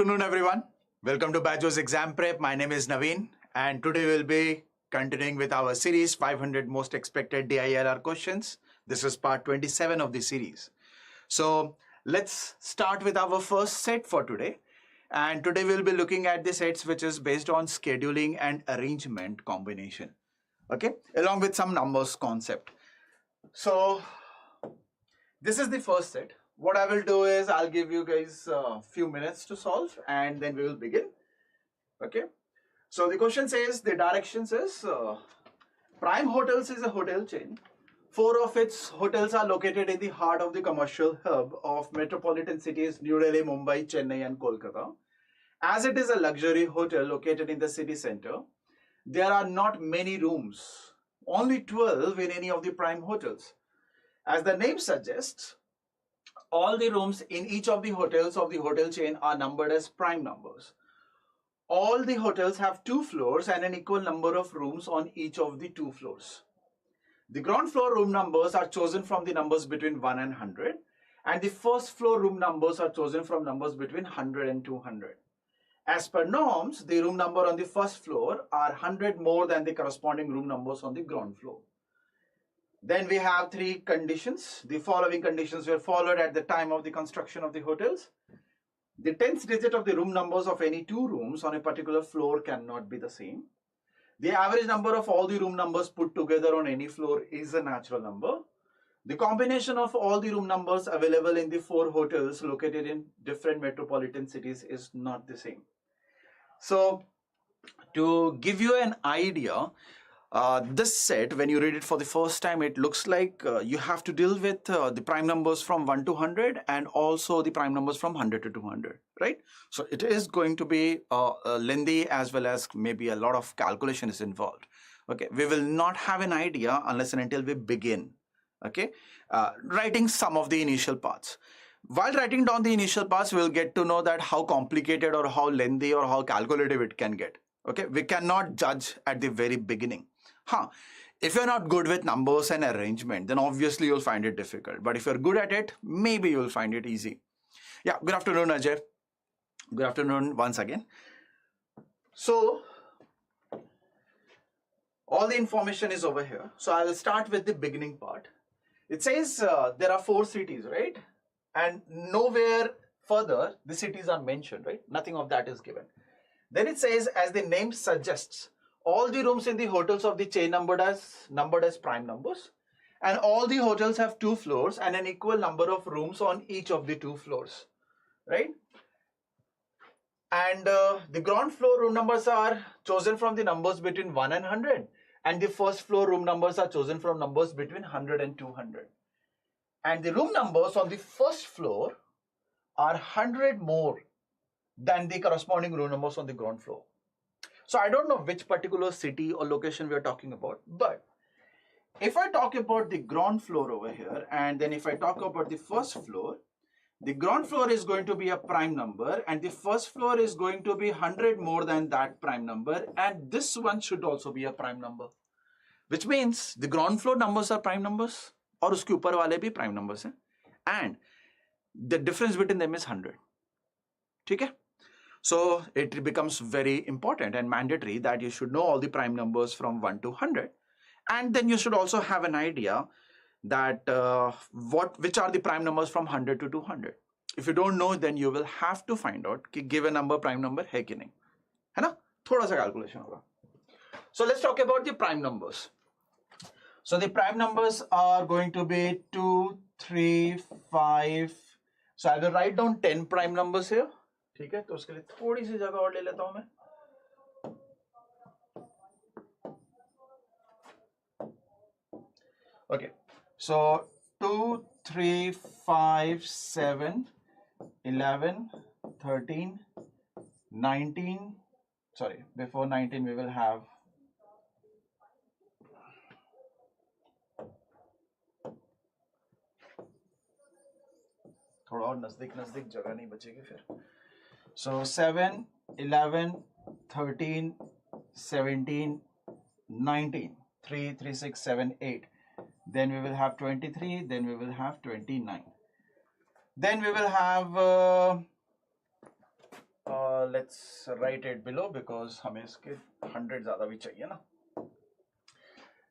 afternoon, everyone. Welcome to BYJU'S Exam Prep. My name is Naveen, and today we'll be continuing with our series 500 Most Expected DILR Questions. This is part 27 of the series. So let's start with our first set for today. And today we'll be looking at the sets which is based on scheduling and arrangement combination. Okay, along with some numbers concept. So this is the first set. What I will do is I'll give you guys a few minutes to solve and then we will begin. Okay. So the question says, the directions is Prime Hotels is a hotel chain. 4 of its hotels are located in the heart of the commercial hub of metropolitan cities New Delhi, Mumbai, Chennai and Kolkata. As it is a luxury hotel located in the city center, there are not many rooms, only 12 in any of the Prime hotels. As the name suggests, all the rooms in each of the hotels of the hotel chain are numbered as prime numbers. All the hotels have 2 floors and an equal number of rooms on each of the 2 floors. The ground floor room numbers are chosen from the numbers between 1 and 100, and the first floor room numbers are chosen from numbers between 100 and 200. As per norms, the room number on the first floor are 100 more than the corresponding room numbers on the ground floor. Then we have 3 conditions. The following conditions were followed at the time of the construction of the hotels. The 10th digit of the room numbers of any 2 rooms on a particular floor cannot be the same. The average number of all the room numbers put together on any floor is a natural number. The combination of all the room numbers available in the 4 hotels located in different metropolitan cities is not the same. So, to give you an idea, this set, when you read it for the first time, it looks like you have to deal with the prime numbers from 1 to 100 and also the prime numbers from 100 to 200, right? So it is going to be lengthy as well as maybe a lot of calculation is involved. Okay, we will not have an idea unless and until we begin, okay, writing some of the initial parts. While writing down the initial parts, we will get to know that how complicated or how lengthy or how calculative it can get. Okay, we cannot judge at the very beginning. If you're not good with numbers and arrangement, then obviously you'll find it difficult. But if you're good at it, maybe you'll find it easy. Yeah, good afternoon, Ajay. Good afternoon once again. So, all the information is over here. So, I will start with the beginning part. It says there are 4 cities, right? And nowhere further the cities are mentioned, right? Nothing of that is given. Then it says, as the name suggests, all the rooms in the hotels of the chain numbered as prime numbers, and all the hotels have 2 floors and an equal number of rooms on each of the 2 floors, right? And the ground floor room numbers are chosen from the numbers between 1 and 100, and the first floor room numbers are chosen from numbers between 100 and 200. And the room numbers on the first floor are 100 more than the corresponding room numbers on the ground floor. So I don't know which particular city or location we are talking about, but if I talk about the ground floor over here, and then if I talk about the first floor, the ground floor is going to be a prime number and the first floor is going to be 100 more than that prime number, and this one should also be a prime number, which means the ground floor numbers are prime numbers और उसके ऊपर वाले भी prime numbers हैं, and the difference between them is 100. ठीक है? So it becomes very important and mandatory that you should know all the prime numbers from 1 to 100, and then you should also have an idea that which are the prime numbers from 100 to 200. If you don't know, then you will have to find out कि given number prime number है कि नहीं, है ना? थोड़ा सा calculation होगा. So let's talk about the prime numbers. So the prime numbers are going to be 2, 3, 5. So I will write down 10 prime numbers here. ठीक है, तो उसके लिए थोड़ी सी जगह और ले लेता हूं मैं. Okay, so 2, 3, 5, 7, 11, 13, 19. Sorry, before 19 we will have थोड़ा और नजदीक जगह नहीं बचेगी फिर. So 7, 11, 13, 17, 19, 3, 3, 6, 7, 8. Then we will have 23, then we will have 29. Then we will have let's write it below because हमें इसके 100 ज़्यादा भी चाहिए ना.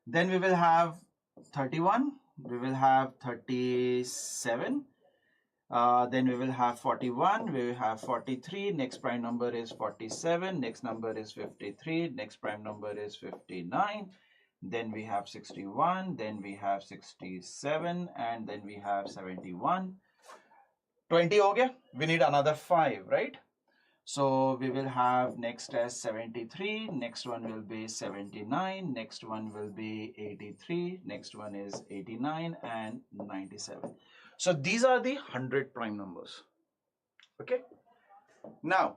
Then we will have 31, we will have 37, then we will have 41, we will have 43, next prime number is 47, next number is 53, next prime number is 59, then we have 61, then we have 67, and then we have 71. 20 ho gaya? We need another 5, right? So we will have next as 73, next one will be 79, next one will be 83, next one is 89 and 97. So these are the 100 prime numbers. Okay. Now,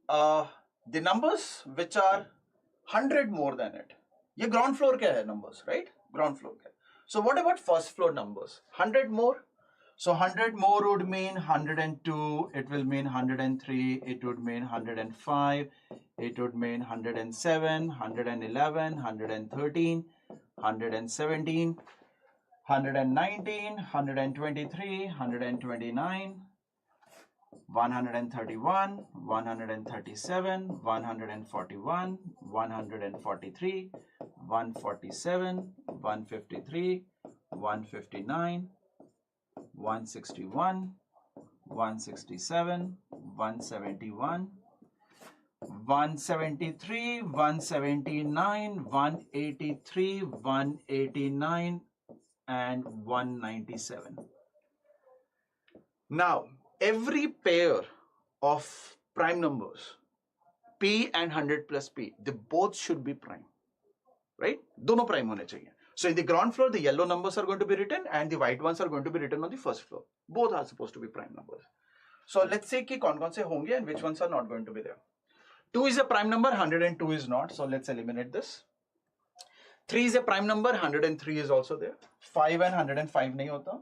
the numbers which are 100 more than it. ये ground floor क्या है numbers, right? Ground floor क्या है. So what about first floor numbers? 100 more. So 100 more would mean 102, it will mean 103, it would mean 105, it would mean 107, 111, 113, 117, 119, 123, 129, 131, 137, 141, 143, 147, 153, 159, 161, 167, 171, 173, 179, 183, 189, and 197. Now, every pair of prime numbers, P and 100 plus P, they both should be prime, right? दोनों prime होने चाहिए. So in the ground floor, the yellow numbers are going to be written and the white ones are going to be written on the first floor. Both are supposed to be prime numbers. So let's say कि कौन-कौन से होंगे and which ones are not going to be there. 2 is a prime number, 102 is not. So let's eliminate this. 3 is a prime number, 103 is also there. 5 and 105 नहीं होता.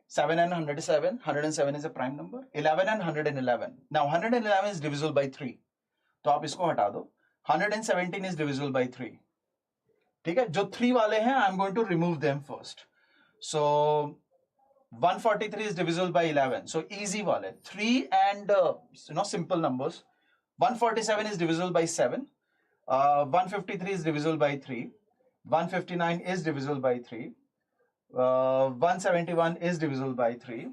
7 and 107, 107 is a prime number. 11 and 111. Now 111 is divisible by 3. तो आप इसको हटा दो. 117 is divisible by 3. ठीक है, जो 3 वाले हैं, I'm going to remove them first. So 143 is divisible by 11. So easy वाले. 3 and simple numbers. 147 is divisible by 7. 153 is divisible by 3. 159 is divisible by 3. 171 is divisible by 3.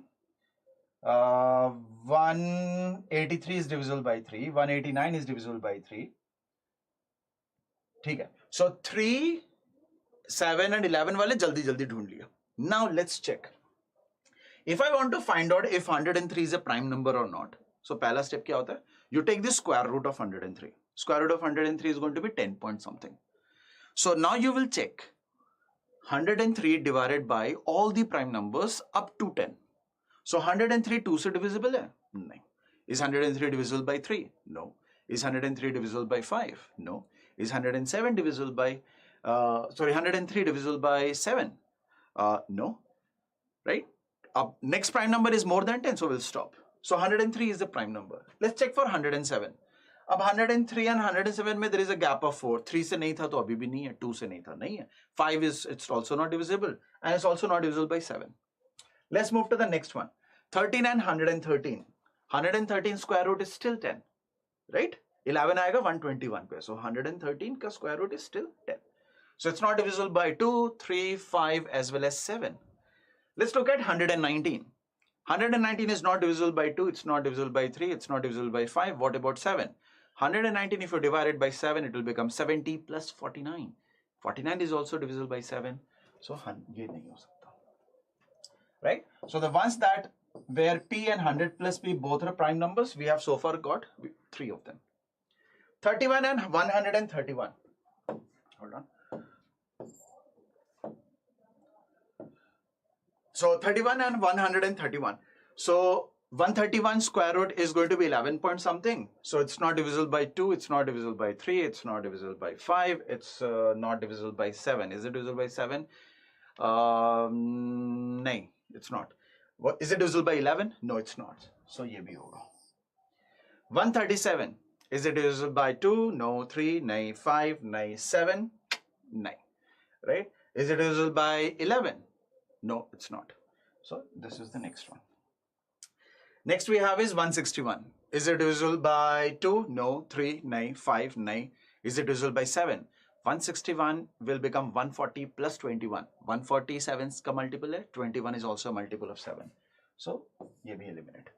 183 is divisible by 3. 189 is divisible by 3. ठीक है. So 3, 7 and 11 वाले जल्दी जल्दी ढूंढ लिया. Now let's check. If I want to find out if 103 is a prime number or not, so पहला step क्या होता है? You take the square root of 103. Square root of 103 is going to be 10 point something. So now you will check 103 divided by all the prime numbers up to 10. So 103 2 से divisible है? नहीं. Is 103 divisible by 3? No. Is 103 divisible by 5? No. Is 107 divisible by 103 divisible by 7? No. Right? Next prime number is more than 10, so we'll stop. So 103 is the prime number. Let's check for 107. अब 103 and 107 में there is a gap of 4. 3 से नहीं था तो अभी भी नहीं है. 2 से नहीं था, नहीं है. 5 is, it's also not divisible and it's also not divisible by 7. Let's move to the next one. 13 and 113. 113 square root is still 10, right? 11 आएगा 121 पे. So 113 का square root is still 10. So it's not divisible by 2, 3, 5 as well as 7. Let's look at 119. 119 is not divisible by 2, it's not divisible by 3, it's not divisible by 5. What about 7? 119 if you divide it by 7, it will become 70 plus 49. 49 is also divisible by 7. So ये नहीं हो सकता. Right? So the ones that where P and 100 plus P both are prime numbers, we have so far got 3 of them. 31 and 131. Hold on. So 31 and 131. So 131 square root is going to be 11 point something. So it's not divisible by 2, it's not divisible by 3, it's not divisible by 5, it's not divisible by 7. Is it divisible by 7? No, it's not. What, is it divisible by 11? No, it's not. So ये भी होगा. 137. Is it divisible by 2? No. 3? No. 5? No. 7? No. Right? Is it divisible by 11? No, it's not. So this is the next one. Next we have is 161. Is it divisible by 2? No. 3? No. 5? No. Is it divisible by 7? 161 will become 140 plus 21. 147 का multiple है, 21 is also a multiple of 7. So, ये भी eliminate.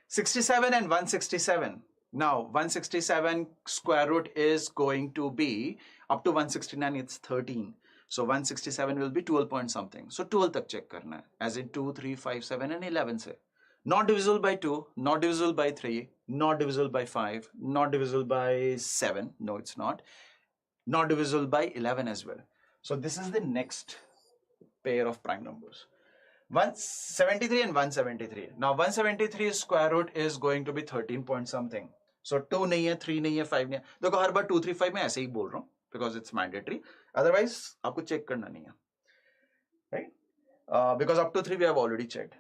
67 and 167. Now, 167 square root is going to be, up to 169 it's 13. So, 167 will be 12 point something. So, 12 तक check करना है. As in 2, 3, 5, 7 and 11 से. Not divisible by 2, not divisible by 3, not divisible by 5, not divisible by 7. No, it's not. Not divisible by 11 as well. So, this is the next pair of prime numbers. 173 and 173. Now 173 square root is going to be 13 point something. So 2 नहीं है, 3 नहीं है, 5 नहीं है. देखो हर बार 2, 3, 5 में ऐसे ही बोल रहा हूँ because it's mandatory. Otherwise आपको check करना नहीं है, right? Because up to 3 we have already checked.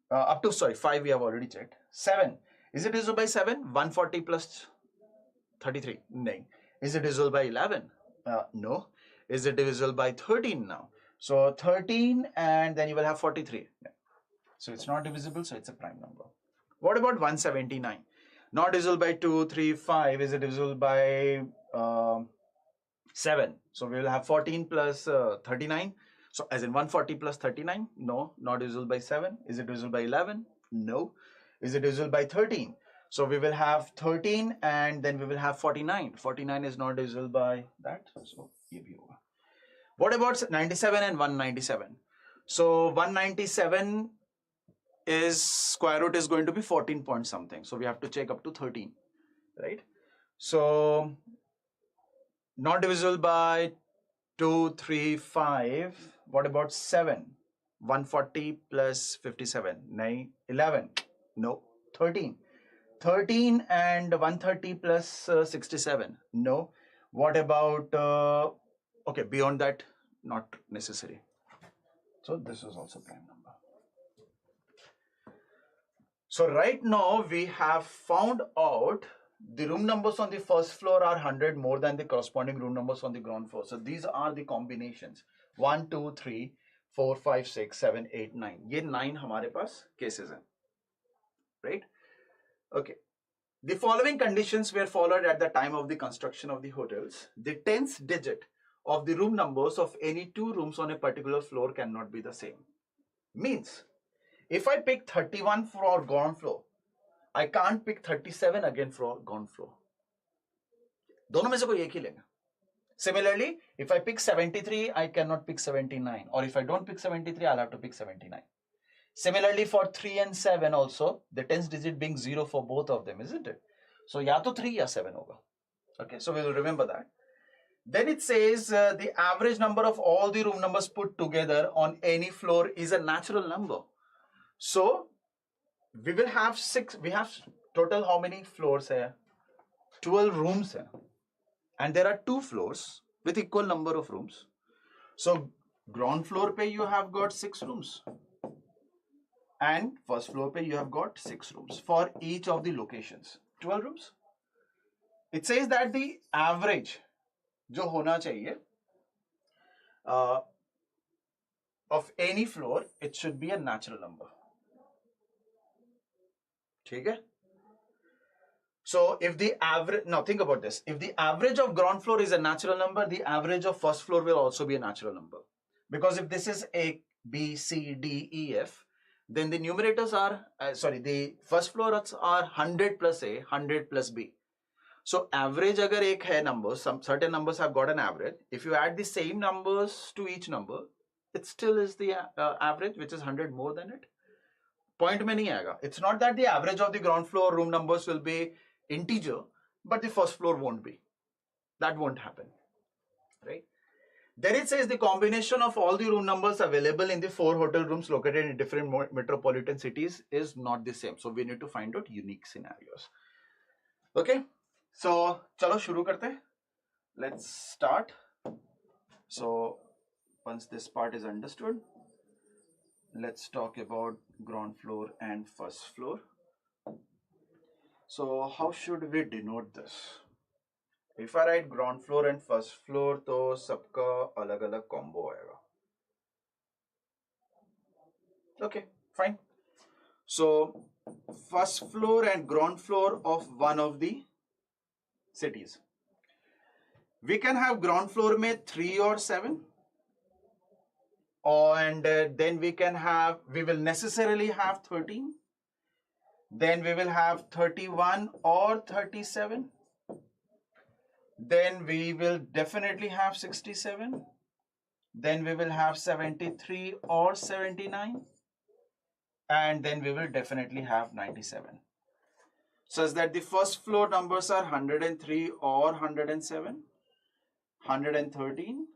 Up to 5 we have already checked. 7. Is it divisible by 7? 140 plus 33. नहीं. Is it divisible by 11? No. Is it divisible by 13 now? So 13 and then you will have 43. Yeah. So it's not divisible, so it's a prime number. What about 179? Not divisible by 2, 3, 5. Is it divisible by 7? So we will have 14 plus 39. So as in 140 plus 39? No, not divisible by 7. Is it divisible by 11? No. Is it divisible by 13? So we will have 13 and then we will have 49. 49 is not divisible by that. So ye bhi hoga. What about 97 and 197? So 197 is square root is going to be 14 point something. So we have to check up to 13, right? So not divisible by 2, 3, 5. What about 7? 140 plus 57. 9, 11. No. 13. 13 and 130 plus 67. No. What about okay, beyond that, not necessary. So this is also prime number. So right now we have found out the room numbers on the first floor are 100 more than the corresponding room numbers on the ground floor. So these are the combinations. 1, 2, 3, 4, 5, 6, 7, 8, 9. ये 9 हमारे पास cases हैं. Right? Okay. The following conditions were followed at the time of the construction of the hotels. The 10th digit of the room numbers of any two rooms on a particular floor cannot be the same. Means, if I pick 31 for ground floor, I can't pick 37 again for ground floor. दोनों में से कोई एक ही लेगा. Similarly, if I pick 73, I cannot pick 79. Or if I don't pick 73, I'll have to pick 79. Similarly, for 3 and 7 also, the 10th digit being 0 for both of them, isn't it? So, या तो 3 या 7 होगा. Okay, so we will remember that. Then it says the average number of all the room numbers put together on any floor is a natural number. So we will have we have total how many floors here? 12 rooms here. And there are 2 floors with equal number of rooms. So ground floor pe you have got 6 rooms. And first floor pe you have got 6 rooms for each of the locations. 12 rooms. It says that the average जो होना चाहिए of any floor, it should be a natural number. ठीक है? So if the average, now think about this. If the average of ground floor is a natural number, the average of first floor will also be a natural number. Because if this is A, B, C, D, E, F, then the numerators are, the first floors are 100 plus A, 100 plus B. So average agar ek hai number, some certain numbers have got an average. If you add the same numbers to each number, it still is the average, which is 100 more than it. Point mein nahi aayega. It's not that the average of the ground floor room numbers will be integer, but the first floor won't be. That won't happen, right? Then it says the combination of all the room numbers available in the 4 hotel rooms located in different metropolitan cities is not the same. So we need to find out unique scenarios. Okay. So, chalo shuru karte. Let's start. So, once this part is understood, let's talk about ground floor and first floor. So, how should we denote this? If I write ground floor and first floor, तो सबका अलग-अलग combo आएगा. Okay, fine. So, first floor and ground floor of one of the cities. We can have ground floor में 3 or 7, and then we will necessarily have 13, then we will have 31 or 37, then we will definitely have 67, then we will have 73 or 79, and then we will definitely have 97. Such that the first floor numbers are 103 or 107, 113,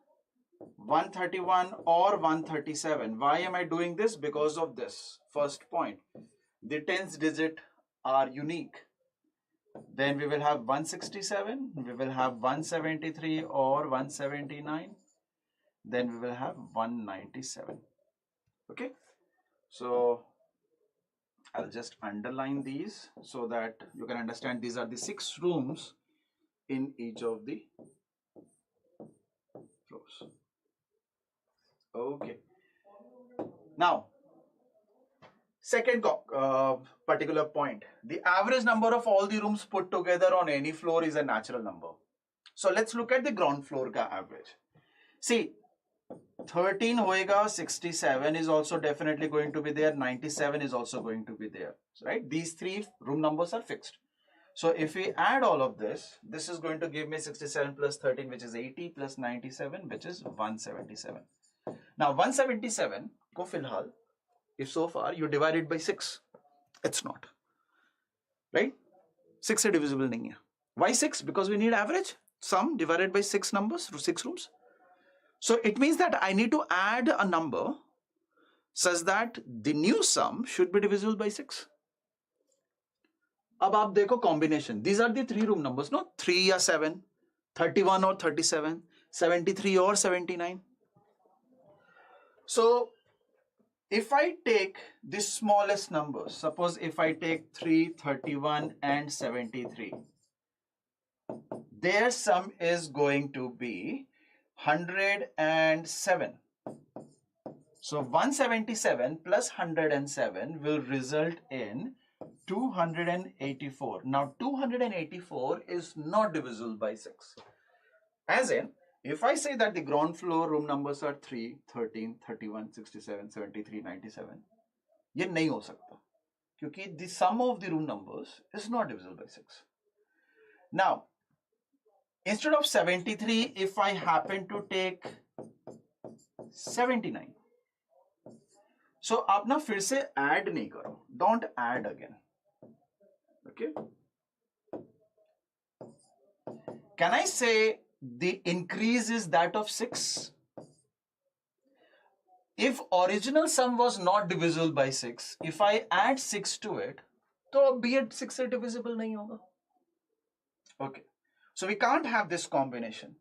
131 or 137. Why am I doing this? Because of this first point. The tens digit are unique. Then we will have 167, we will have 173 or 179, then we will have 197. Okay, so I'll just underline these so that you can understand these are the 6 rooms in each of the floors. Okay, now second particular point, the average number of all the rooms put together on any floor is a natural number. So let's look at the ground floor ka average. See, 13 hoega, 67 is also definitely going to be there, 97 is also going to be there, right? These 3 room numbers are fixed. So if we add all of this, this is going to give me 67 plus 13, which is 80, plus 97, which is 177. Now 177 ko filhal, if so far you divide it by 6, it's not, right? 6 is divisible nahi hai. Why 6? Because we need average sum divided by 6 numbers, 6 rooms. So it means that I need to add a number such that the new sum should be divisible by 6. अब आप देखो combination. These are the 3 room numbers, no? 3 or 7, 31 or 37, 73 or 79. So if I take the smallest numbers, suppose if I take 3, 31 and 73, their sum is going to be 107. So 177 plus 107 will result in 284. Now 284 is not divisible by 6. As in, if I say that the ground floor room numbers are 3, 13, 31, 67, 73, 97, ये नहीं हो सकता क्योंकि the sum of the room numbers is not divisible by 6. Now, instead of 73, if I happen to take 79, so आप ना फिर से add नहीं करो, don't add again. Okay? Can I say the increase is that of 6? If original sum was not divisible by 6, if I add 6 to it, तो be it 6 से divisible नहीं होगा. Okay. So we can't have this combination.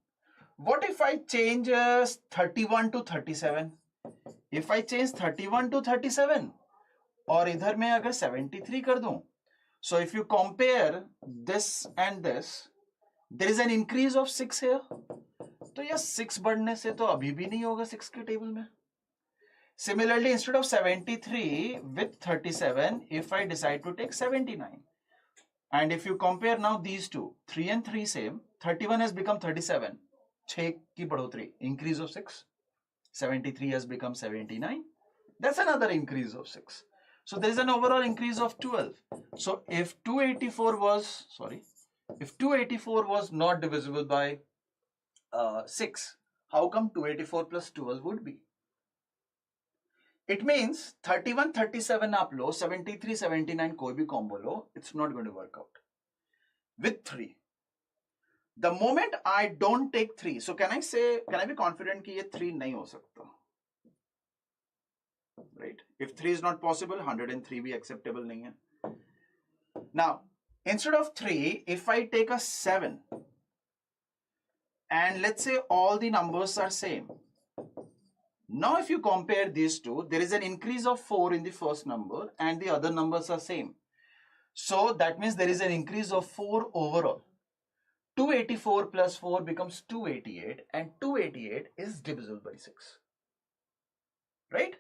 What if I change 31 to 37? If I change 31 to 37 और इधर में अगर 73 कर दूं, so if you compare this and this, there is an increase of 6 here. तो यह 6 बढ़ने से तो अभी भी नहीं होगा 6 के टेबल में. Similarly, instead of 73 with 37, if I decide to take 79, and if you compare now these two, 3 and 3 same, 31 has become 37, 6 की बढ़ोतरी, increase of 6, 73 has become 79, that's another increase of 6. So there is an overall increase of 12. So if 284 was not divisible by 6, how come 284 plus 12 would be? It means 31, 37 आप लो, 73, 79 कोई भी combo low, it's not going to work out. With 3. The moment I don't take 3, so can I be confident कि ये 3 नहीं हो सकता? Right? If 3 is not possible, 103 भी acceptable नहीं है. Now, instead of 3, if I take a 7, and let's say all the numbers are same. Now, if you compare these two, there is an increase of 4 in the first number and the other numbers are same. So that means there is an increase of 4 overall. 284 plus 4 becomes 288 and 288 is divisible by 6. Right?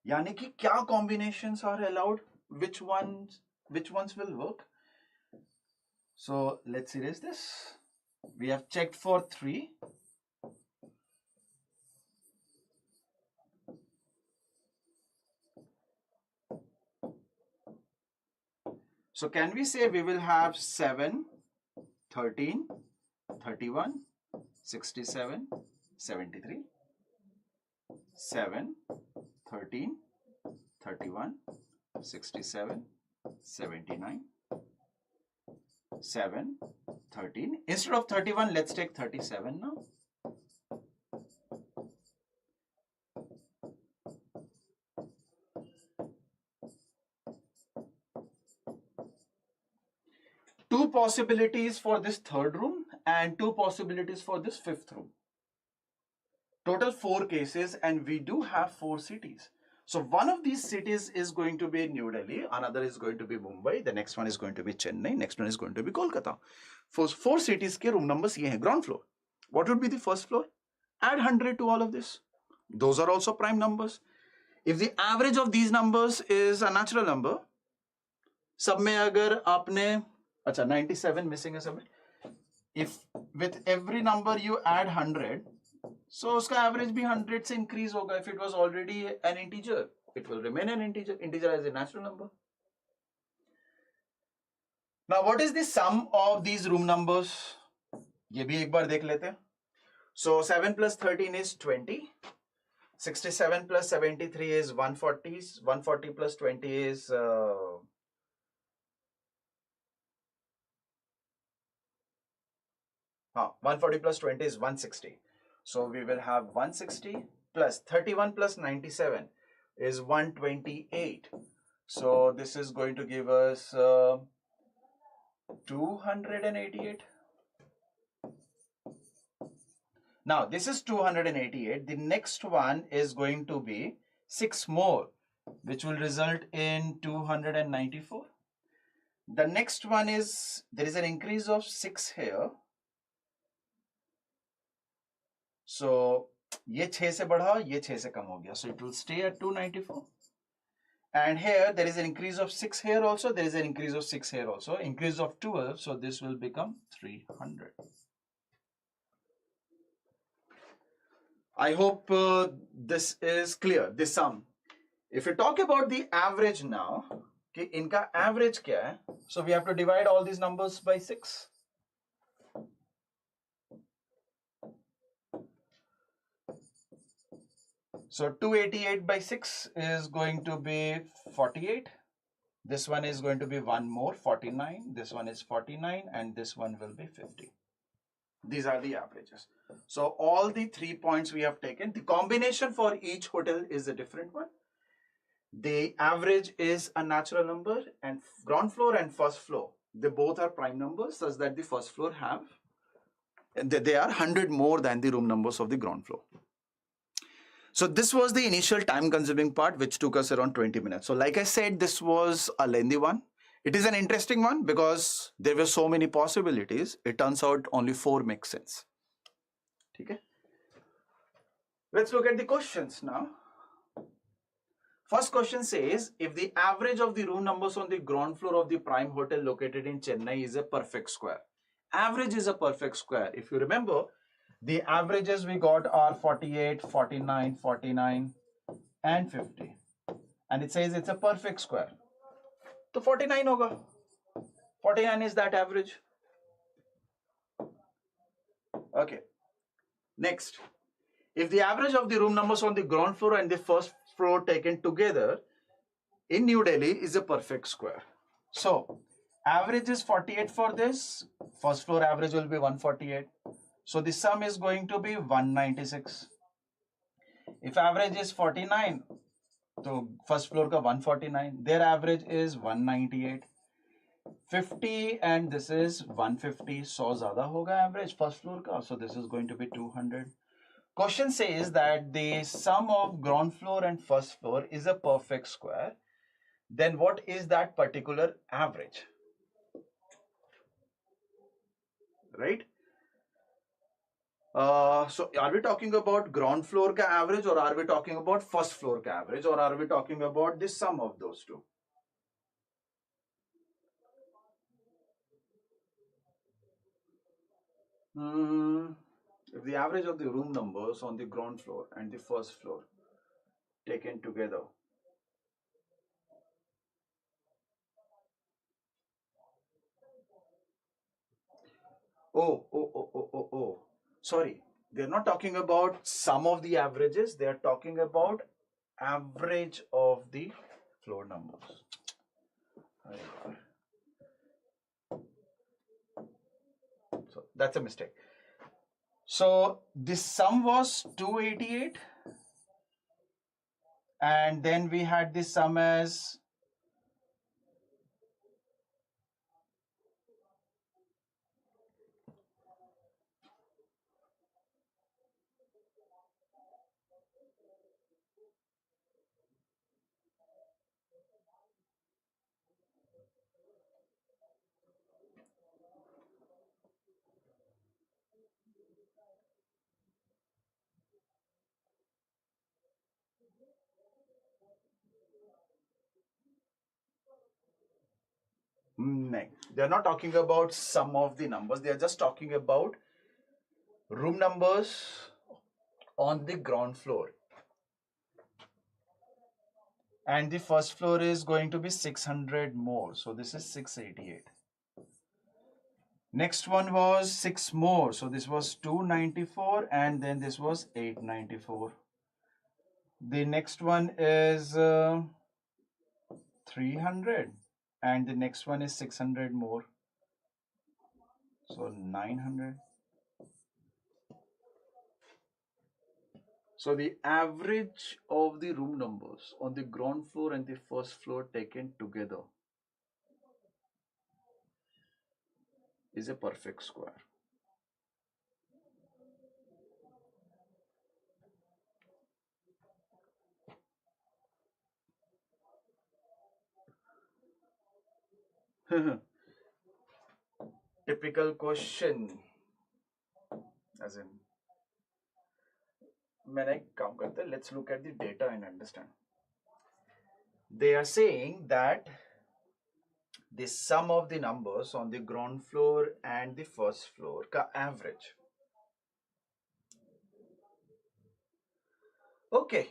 यानी कि क्या combinations are allowed? Which ones which ones will work. So let's erase this. We have checked for 3. So can we say we will have 7, 13, 31, 67, 73, 7, 13, 31, 67, 79, 7, 13. Instead of 31, let's take 37 now. Two possibilities for this third room and 2 possibilities for this fifth room. Total 4 cases, and we do have 4 cities. So one of these cities is going to be New Delhi, another is going to be Mumbai, the next one is going to be Chennai, next one is going to be Kolkata. For 4 cities ke room numbers ye hain, ground floor. What would be the first floor? Add 100 to all of this. Those are also prime numbers. If the average of these numbers is a natural number, सब में अगर आपने अच्छा 97 missing है सब में, if with every number you add 100, so उसका average भी 100 से increase होगा. If it was already an integer, it will remain an integer. Integer is a natural number. Now what is the sum of these room numbers? ये भी एक बार देख लेते हैं. So 7 plus 13 is 20. 67 plus 73 is 140. 140 plus 20 is 140 plus 20 is 160. So we will have 160 plus 31 plus 97 is 128. So this is going to give us 288. Now this is 288. The next one is going to be 6 more, which will result in 294. The next one is, there is an increase of 6 here. So ये 6 से बढ़ा, ये 6 से कम हो गया. So it will stay at 294. And here there is an increase of 6 here also. There is an increase of 6 here also. Increase of 12. So this will become 300. I hope this is clear, this sum. If we talk about the average now, कि इनका average क्या है? So we have to divide all these numbers by 6. So 288 by 6 is going to be 48. This one is going to be one more, 49. This one is 49, and this one will be 50. These are the averages. So all the 3 points we have taken. The combination for each hotel is a different one. The average is a natural number, and ground floor and first floor, they both are prime numbers, such that the first floor have, they are 100 more than the room numbers of the ground floor. So this was the initial time consuming part, which took us around 20 minutes. So like I said, this was a lengthy one. It is an interesting one because there were so many possibilities. It turns out only 4 make sense. Okay. Let's look at the questions now. First question says, if the average of the room numbers on the ground floor of the prime hotel located in Chennai is a perfect square. Average is a perfect square. If you remember, the averages we got are 48, 49, 49, and 50. And it says it's a perfect square. So 49 hoga. 49 is that average. Okay. Next. If the average of the room numbers on the ground floor and the first floor taken together in New Delhi is a perfect square. So average is 48 for this. First floor average will be 148. So the sum is going to be 196. If average is 49, so first floor ka 149, their average is 198. 50 and this is 150. So zyada hoga average first floor ka. So this is going to be 200. Question says that the sum of ground floor and first floor is a perfect square. Then what is that particular average? Right? So are we talking about ground floor ka average, or are we talking about first floor ka average, or are we talking about the sum of those two? If the average of the room numbers on the ground floor and the first floor taken together. Oh. Sorry, they're not talking about sum of the averages. They are talking about average of the floor numbers. So that's a mistake. So this sum was 288, and then we had this sum as no, they're not talking about sum of the numbers. They are just talking about room numbers on the ground floor. And the first floor is going to be 600 more. So this is 688. Next one was 6 more. So this was 294 and then this was 894. The next one is 300 and the next one is 600 more. So 900. So the average of the room numbers on the ground floor and the first floor taken together is a perfect square. Typical question, as in, let's look at the data and understand. They are saying that the sum of the numbers on the ground floor and the first floor ka average. Okay,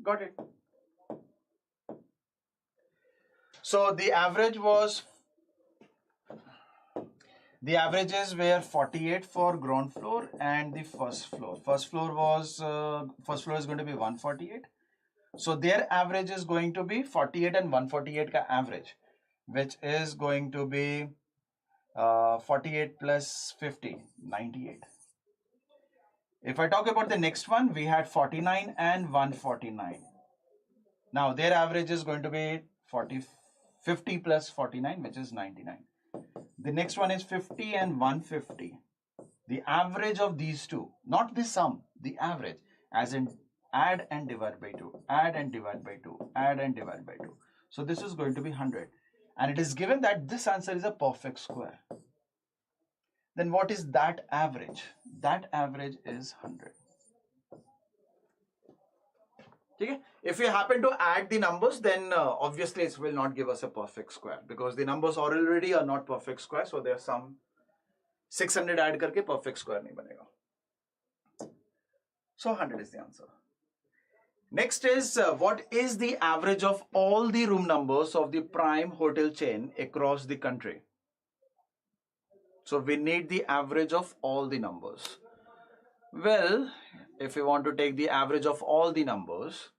got it. So the averages were 48 for ground floor and the first floor. First floor is going to be 148. So their average is going to be 48 and 148 ka average, which is going to be 48 plus 50, 98. If I talk about the next one, we had 49 and 149. Now their average is going to be 50 plus 49, which is 99. The next one is 50 and 150. The average of these two, not the sum, the average, as in add and divide by 2, add and divide by 2, add and divide by 2. So this is going to be 100. And it is given that this answer is a perfect square. Then what is that average? That average is 100. Okay? If we happen to add the numbers, then obviously it will not give us a perfect square because the numbers already are not perfect square. So there's some 600 add करके perfect square नहीं बनेगा. So 100 is the answer. Next is what is the average of all the room numbers of the prime hotel chain across the country? So we need the average of all the numbers. Well, if we want to take the average of all the numbers,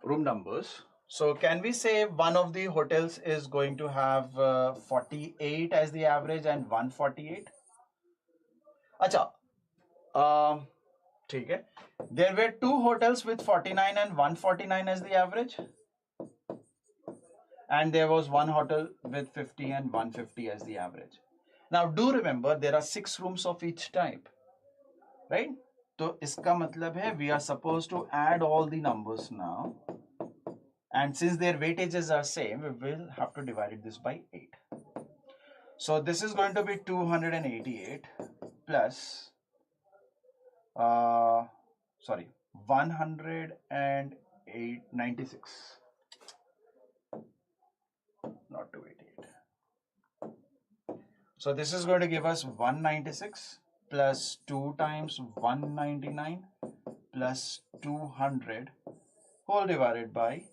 room numbers, so can we say one of the hotels is going to have 48 as the average and 148? Acha, ठीक है. There were two hotels with 49 and 149 as the average. And there was one hotel with 50 and 150 as the average. Now do remember there are 6 rooms of each type, right? So iska matlab hai we are supposed to add all the numbers now. And since their weightages are same, we will have to divide this by 8. So this is going to be 288 plus 196. Not 288. So this is going to give us 196 plus 2 times 199 plus 200 whole divided by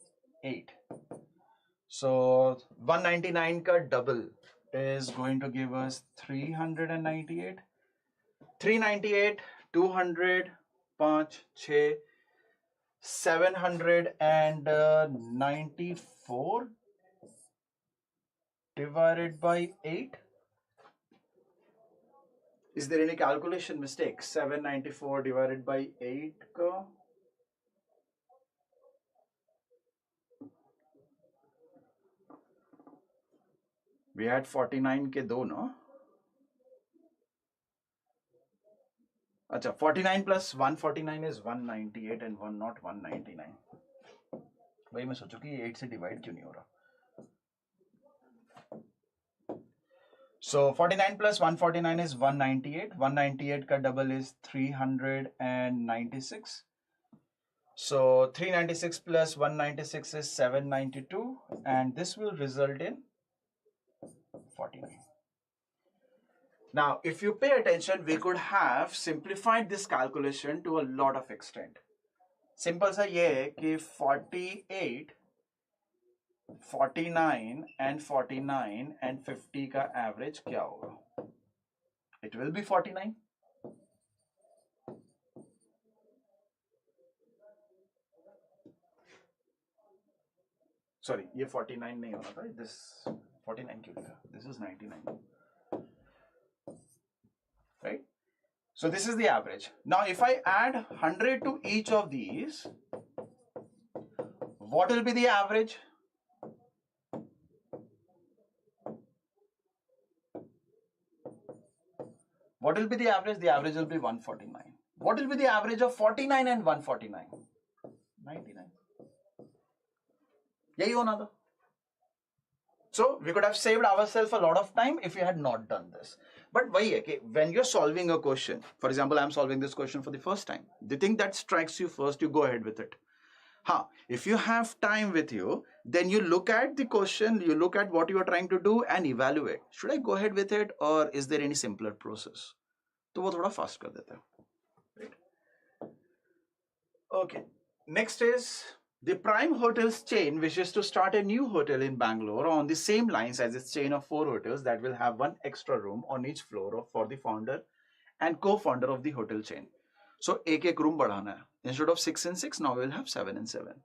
8. So 199 ka double is going to give us 398. 398, 200, 5, 6, 794 divided by 8. Is there any calculation mistake? 794 divided by 8 ka? We had 49 ke do, no? Acha, 49 plus 149 is 198 and one not 199. भाई मैं सोचूं कि 8 से divide क्यों नहीं हो रहा? So 49 plus 149 is 198. 198 ka double is 396. So 396 plus 196 is 792, and this will result in 49. Now, if you pay attention, we could have simplified this calculation to a lot of extent. Simple सा ये है कि 48, 49 and 49 and 50 का average क्या होगा? It will be 49. Sorry, ये 49 नहीं होना था. This 49 क्यों लिखा? This is 99. Right? So this is the average. Now if I add 100 to each of these, what will be the average? What will be the average? The average will be 149. What will be the average of 49 and 149? 99. यही होना था. So we could have saved ourselves a lot of time if we had not done this. But why? Okay, when you're solving a question, for example, I'm solving this question for the first time. The thing that strikes you first, you go ahead with it. If you have time with you, then you look at the question, you look at what you are trying to do and evaluate. Should I go ahead with it or is there any simpler process? तो वो थोड़ा fast कर देता है. Right? Okay. Next is the Prime Hotels chain wishes to start a new hotel in Bangalore on the same lines as its chain of 4 hotels that will have 1 extra room on each floor for the founder and co-founder of the hotel chain. So एक room बढ़ाना है. Instead of 6 and 6, now we'll have 7 and 7.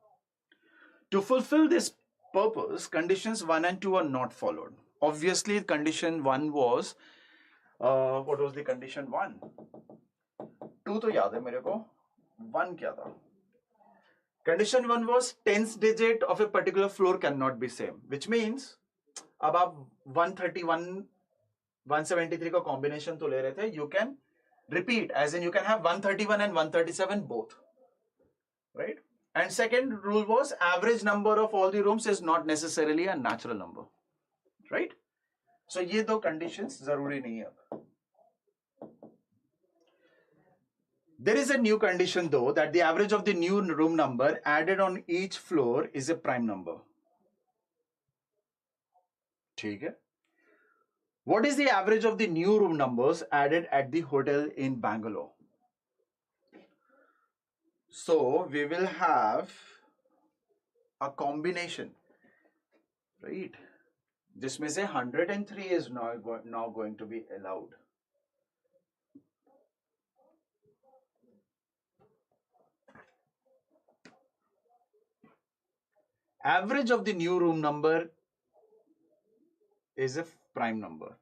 To fulfill this purpose, conditions 1 and 2 are not followed. Obviously, condition 1 was, what was the condition 1? 2 तो याद है मेरे को. 1 क्या था? Condition 1 was 10th digit of a particular floor cannot be same, which means अब आप 131, 173 का combination तो ले रहे थे, you can repeat, as in you can have 131 and 137 both, right? And second rule was average number of all the rooms is not necessarily a natural number, right? So ये दो conditions जरूरी नहीं है. There is a new condition though that the average of the new room number added on each floor is a prime number. ठीक है? What is the average of the new room numbers added at the hotel in Bangalore? So we will have a combination, right? जिसमें से 103 is now going to be allowed. Average of the new room number is a prime number.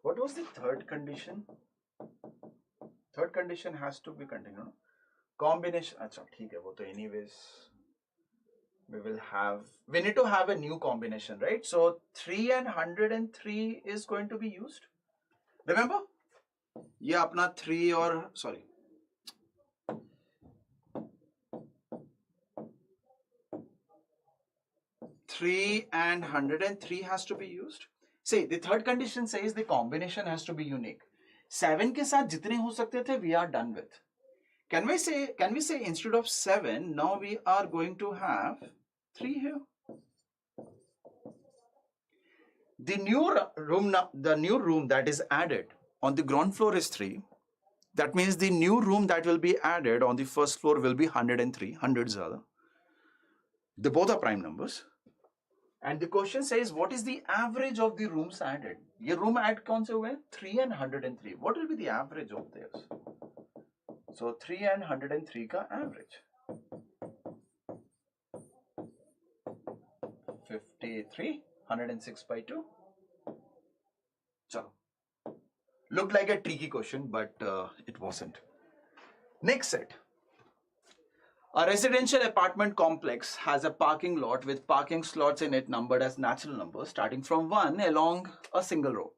What was the third condition? Third condition has to be continued. Combination. अच्छा ठीक है वो तो anyways we need to have a new combination, right? So 3 and 103 is going to be used. Remember? ये अपना 3 और sorry. Three and 103 has to be used. See, the third condition says the combination has to be unique. 7 के साथ जितने हो सकते थे, we are done with. Can we say instead of 7, now we are going to have 3 here? The new room that is added on the ground floor is 3. That means the new room that will be added on the first floor will be 103, 100 zyada. They both are prime numbers. And the question says, what is the average of the rooms added? Ye room add kaun se hue? 3 and 103. What will be the average of theirs? So 3 and 103 ka average. 53, 106 by 2. Chalo. Looked like a tricky question, but it wasn't. Next set. A residential apartment complex has a parking lot with parking slots in it numbered as natural numbers starting from 1 along a single row.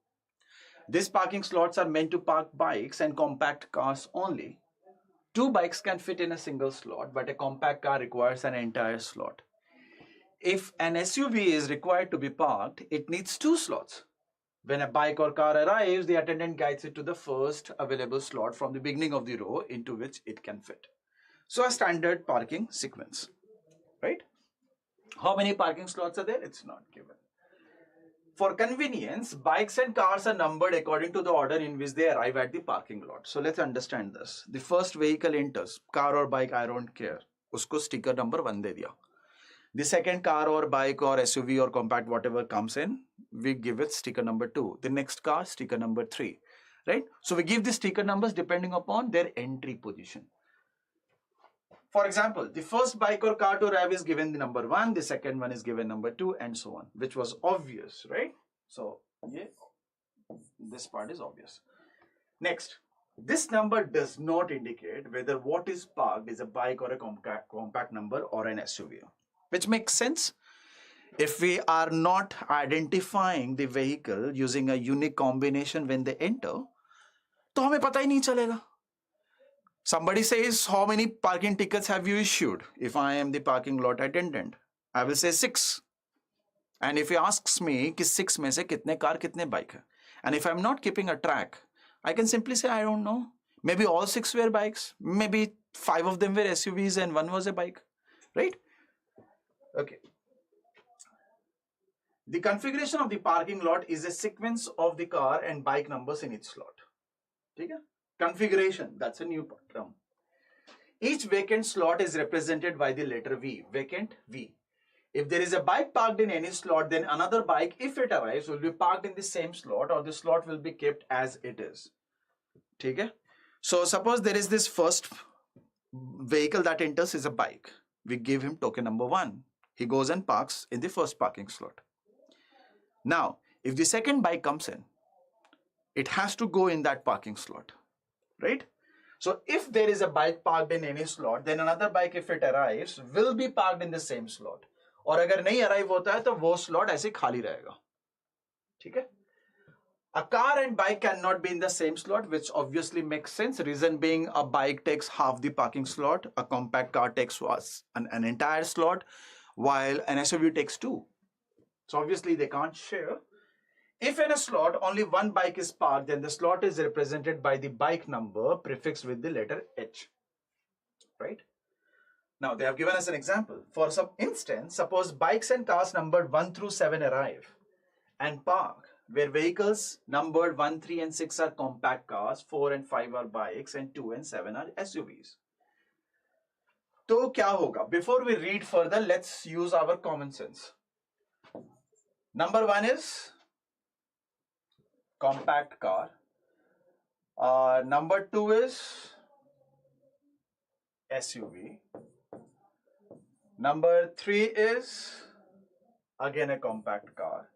These parking slots are meant to park bikes and compact cars only. 2 bikes can fit in a single slot, but a compact car requires an entire slot. If an SUV is required to be parked, it needs 2 slots. When a bike or car arrives, the attendant guides it to the first available slot from the beginning of the row into which it can fit. So a standard parking sequence, right? How many parking slots are there? It's not given. For convenience, bikes and cars are numbered according to the order in which they arrive at the parking lot. So let's understand this. The first vehicle enters, car or bike, I don't care. Usko sticker number 1 de diya. The second car or bike or SUV or compact, whatever comes in, we give it sticker number 2. The next car, sticker number 3, right? So we give the sticker numbers depending upon their entry position. For example, the first bike or car to arrive is given the number 1, the second one is given number 2, and so on, which was obvious, right? So yeah, this part is obvious. Next, this number does not indicate whether what is parked is a bike or a compact number or an SUV. Which makes sense. If we are not identifying the vehicle using a unique combination when they enter, तो हमें पता ही नहीं चलेगा. Somebody says, how many parking tickets have you issued? If I am the parking lot attendant, I will say 6. And if he asks me, कि 6 में से कितने car, कितने bike है? And if I'm not keeping a track, I can simply say, I don't know. Maybe all 6 were bikes. Maybe 5 of them were SUVs and 1 was a bike, right? Okay. The configuration of the parking lot is a sequence of the car and bike numbers in each slot. Okay? Configuration, that's a new term. Each vacant slot is represented by the letter V, vacant V. If there is a bike parked in any slot, then another bike, if it arrives, will be parked in the same slot or the slot will be kept as it is. Okay? So suppose there is this first vehicle that enters is a bike. We give him token number 1. He goes and parks in the first parking slot. Now, if the second bike comes in, it has to go in that parking slot, right? So if there is a bike parked in any slot, then another bike, if it arrives, will be parked in the same slot. और अगर नहीं arrive होता है तो वो slot ऐसे खाली रहेगा. ठीक है? A car and bike cannot be in the same slot, which obviously makes sense. Reason being, a bike takes half the parking slot, a compact car takes an entire slot, while an SUV takes 2. So obviously they can't share. If in a slot only 1 bike is parked, then the slot is represented by the bike number prefixed with the letter H, right? Now they have given us an example. For some instance, suppose bikes and cars numbered 1 through 7 arrive and park, where vehicles numbered 1, 3 and 6 are compact cars, 4 and 5 are bikes, and 2 and 7 are SUVs. तो क्या होगा? Before we read further, let's use our common sense. Number 1 is compact car. Number 2 is SUV. Number 3 is again a compact car.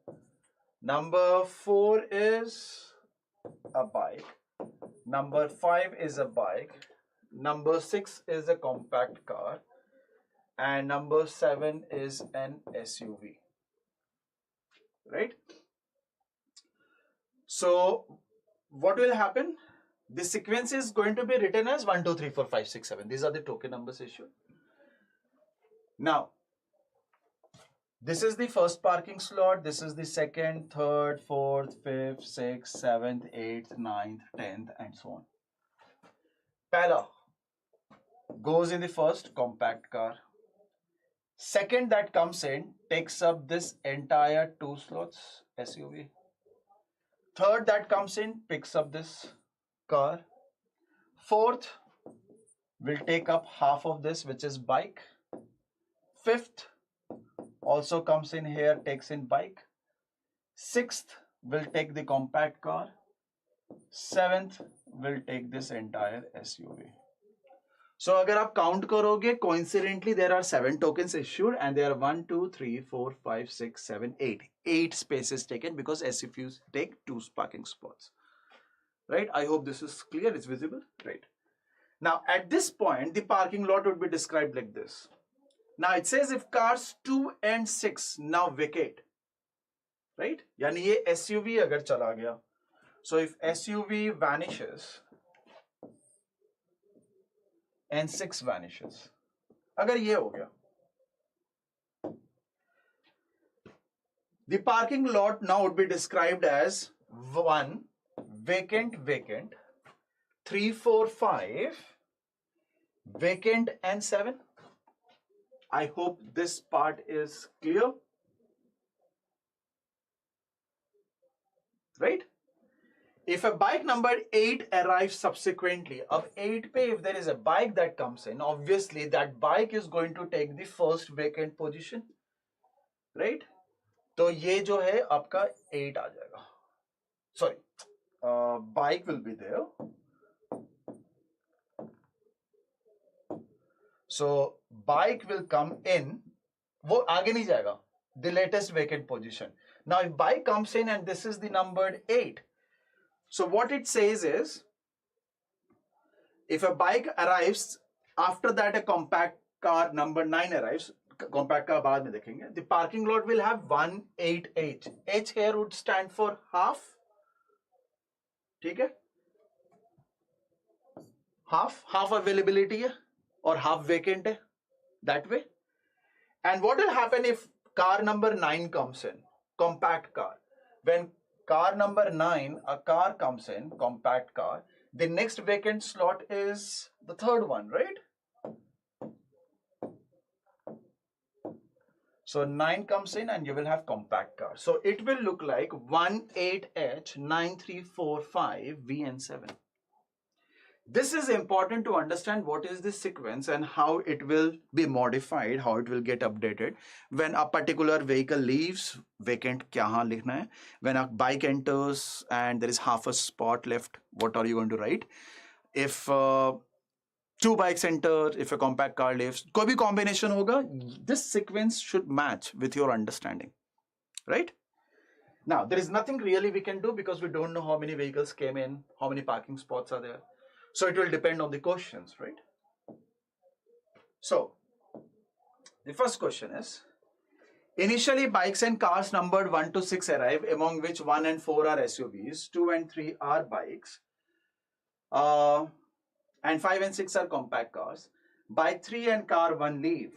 Number 4 is a bike. Number 5 is a bike. Number 6 is a compact car. And number 7 is an SUV. Right? So what will happen? The sequence is going to be written as 1, 2, 3, 4, 5, 6, 7. These are the token numbers issued. Now, This is the first parking slot. This is the second, third, fourth, fifth, sixth, seventh, eighth, ninth, 10th, and so on. Pehla goes in the first compact car. Second that comes in takes up this entire 2 slots, SUV. Third that comes in picks up this car. Fourth will take up half of this, which is bike. Fifth also comes in here, takes in bike. Sixth will take the compact car. Seventh will take this entire SUV. So अगर आप count करोगे, coincidentally there are 7 tokens issued and there are 1, 2, 3, 4, 5, 6, 7, 8. 8 spaces taken because SUVs take 2 parking spots. Right? I hope this is clear, it's visible. Right. Now at this point, the parking lot would be described like this. Now it says if cars 2 and 6 now vacate. Right? यानी ये SUV अगर चला गया. So if SUV vanishes and 6 vanishes, अगर ये हो गया, the parking lot now would be described as 1 vacant, 3, 4, 5 vacant and 7. I hope this part is clear. Right? If a bike number 8 arrives subsequently, of 8 pe, if there is a bike that comes in, obviously that bike is going to take the first vacant position. Right? तो ये जो है आपका 8 आ जाएगा. Sorry, bike will be there. So bike will come in. वो आगे नहीं जाएगा. The latest vacant position. Now if bike comes in and this is the numbered 8. So what it says is, if a bike arrives, after that a compact car number 9 arrives, compact car बाद में देखेंगे, the parking lot will have 1, 8, H. H here would stand for half. ठीक है? Half availability है और half vacant है. That way. And what will happen if car number 9 comes in? Compact car. When car number 9, a car comes in, compact car, the next vacant slot is the third one, right? So 9 comes in and you will have compact car. So it will look like 1, 8H, 9, 3, 4, 5, V and 7. This is important to understand what is the sequence and how it will be modified, how it will get updated. When a particular vehicle leaves, vacant kya likhna hai? When a bike enters and there is half a spot left, what are you going to write? If 2 bikes enter, if a compact car leaves, koi bhi combination hoga, this sequence should match with your understanding, right? Now, there is nothing really we can do because we don't know how many vehicles came in, how many parking spots are there. So it will depend on the questions, right? So the first question is, initially bikes and cars numbered 1 to 6 arrive, among which 1 and 4 are SUVs, 2 and 3 are bikes, and 5 and 6 are compact cars. Bike 3 and car 1 leave.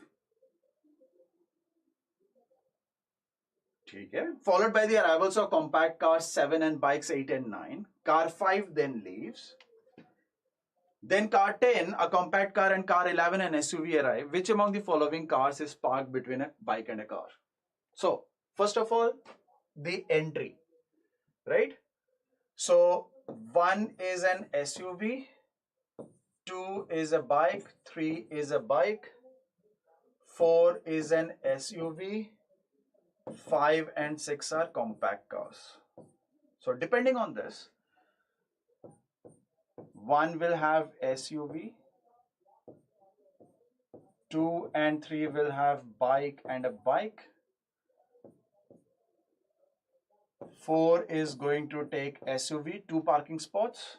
Followed by the arrivals of compact cars 7 and bikes 8 and 9. Car 5 then leaves. Then car 10, a compact car, and car 11, an SUV arrive. Which among the following cars is parked between a bike and a car? So, first of all, the entry, right? So, 1 is an SUV, 2 is a bike, 3 is a bike, 4 is an SUV, 5 and 6 are compact cars. So, depending on this, 1 will have SUV, 2 and 3 will have bike and a bike, 4 is going to take SUV, 2 parking spots,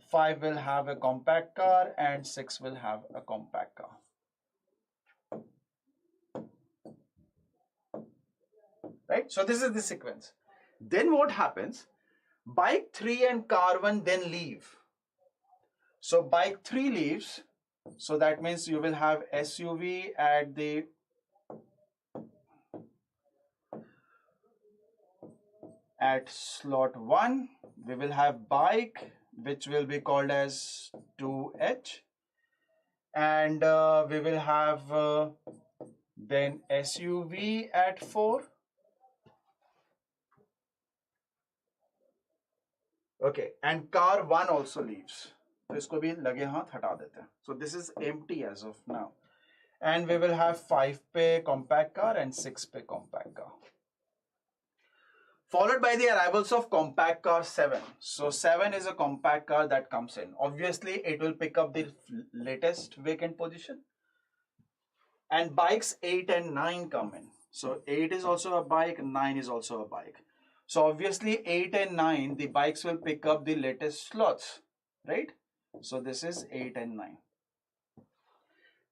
5 will have a compact car, and 6 will have a compact car. Right? So this is the sequence. Then what happens? Bike 3 and car 1 then leave. So bike 3 leaves. So that means you will have SUV at the At slot 1, we will have bike, which will be called as 2H. And we will have then SUV at 4. Okay, and car 1 also leaves. So isko bhi lage haath hata dete hain. So this is empty as of now. And we will have 5 pe compact car and 6 pe compact car. Followed by the arrivals of compact car 7. So 7 is a compact car that comes in. Obviously, it will pick up the latest vacant position. And bikes 8 and 9 come in. So 8 is also a bike, 9 is also a bike. So obviously 8 and 9, the bikes will pick up the latest slots, right? So this is 8 and 9.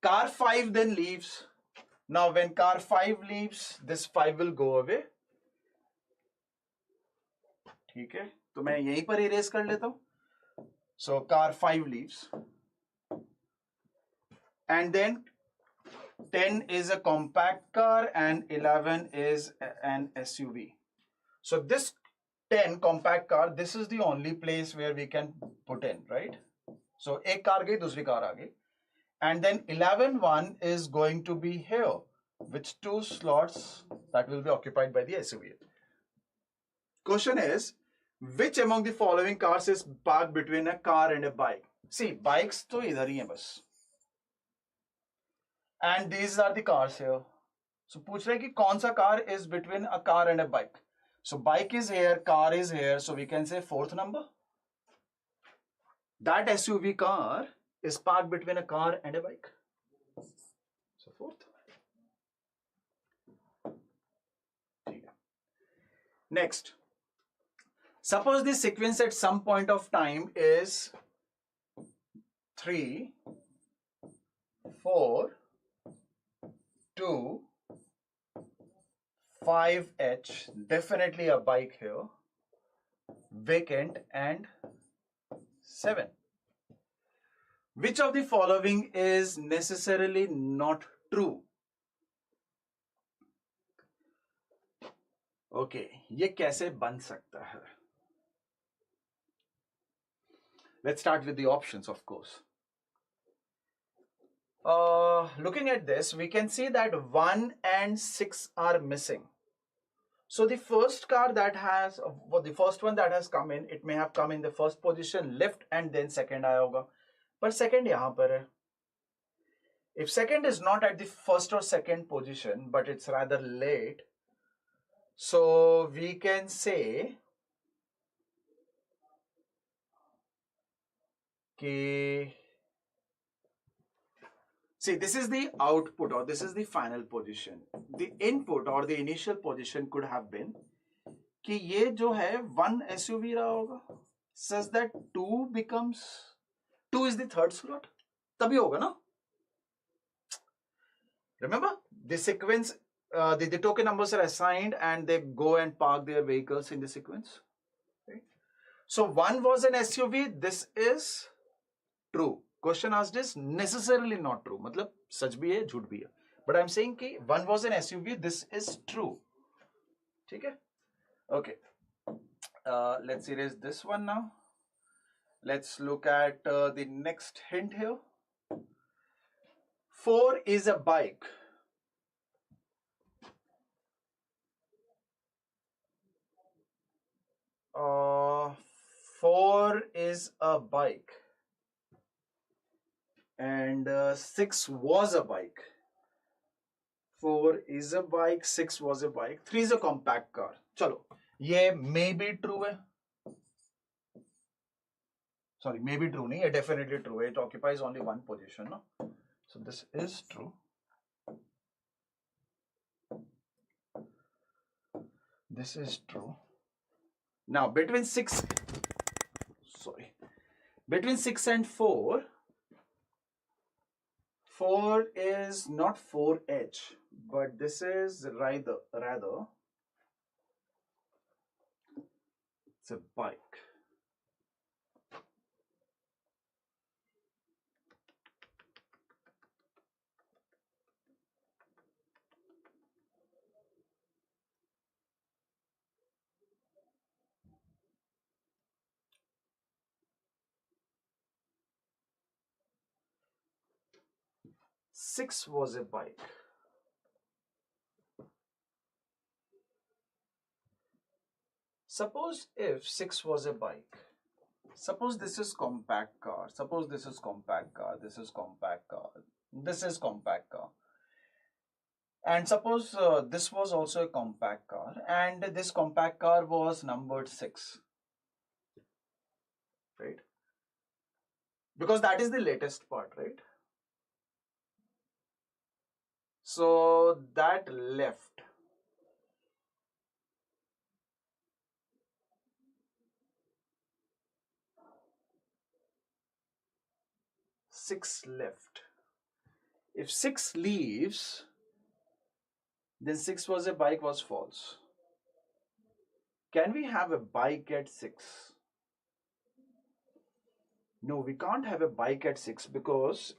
Car 5 then leaves. Now when car 5 leaves, this 5 will go away. ठीक है, तो मैं यहीं पर erase कर लेता हूं. So car 5 leaves. And then 10 is a compact car and 11 is an SUV. So this 10 compact car, this is the only place where we can put in, right? So एक car गई, दूसरी car आ गई. And then 11-1 is going to be here, with 2 slots that will be occupied by the SUV. Question is, which among the following cars is parked between a car and a bike? See, bikes तो इधर ही हैं बस. And these are the cars here. So पूछ रहे हैं कि कौन सा car is between a car and a bike. So bike is here, car is here. So we can say 4th number. That SUV car is parked between a car and a bike. So 4th. Next. Suppose the sequence at some point of time is 3, 4, 2, 5H, definitely a bike here, vacant, and 7. Which of the following is necessarily not true? Okay, ये कैसे बन सकता है? Let's start with the options, of course. Looking at this, we can see that 1 and 6 are missing. So the first car that has, the first one that has come in, it may have come in the first position, left, and then second आया होगा. But second यहाँ पर है. If second is not at the first or second position, but it's rather late, so we can say कि, see, this is the output or this is the final position. The input or the initial position could have been कि ये जो है 1 SUV रहा होगा, such that 2 becomes, 2 is the third slot. तभी होगा ना? Remember, the sequence, the token numbers are assigned and they go and park their vehicles in the sequence. Right? So 1 was an SUV, this is true. Question asked is necessarily not true. मतलब सच भी है, झूठ भी है. But I'm saying कि 1 was an SUV, this is true. ठीक है? Okay. Let's erase this one now. Let's look at the next hint here. 4 is a bike. Uh, 4 is a bike. And 6 was a bike. 4 is a bike, 6 was a bike, 3 is a compact car. Chalo, ये may be true है. Sorry, may be true नहीं, ये definitely true है. It occupies only one position, no? So this is true. This is true. Now between 6 and 4, 4 is not 4H, but this is rather it's a bike. 6 was a bike. Suppose if 6 was a bike, suppose this is compact car, suppose this is compact car, this is compact car, this is compact car, and suppose this was also a compact car, and this compact car was numbered 6, right? Because that is the latest part, right? So that left six left. If 6 leaves, then 6 was a bike was false. Can we have a bike at 6? No, we can't have a bike at 6, because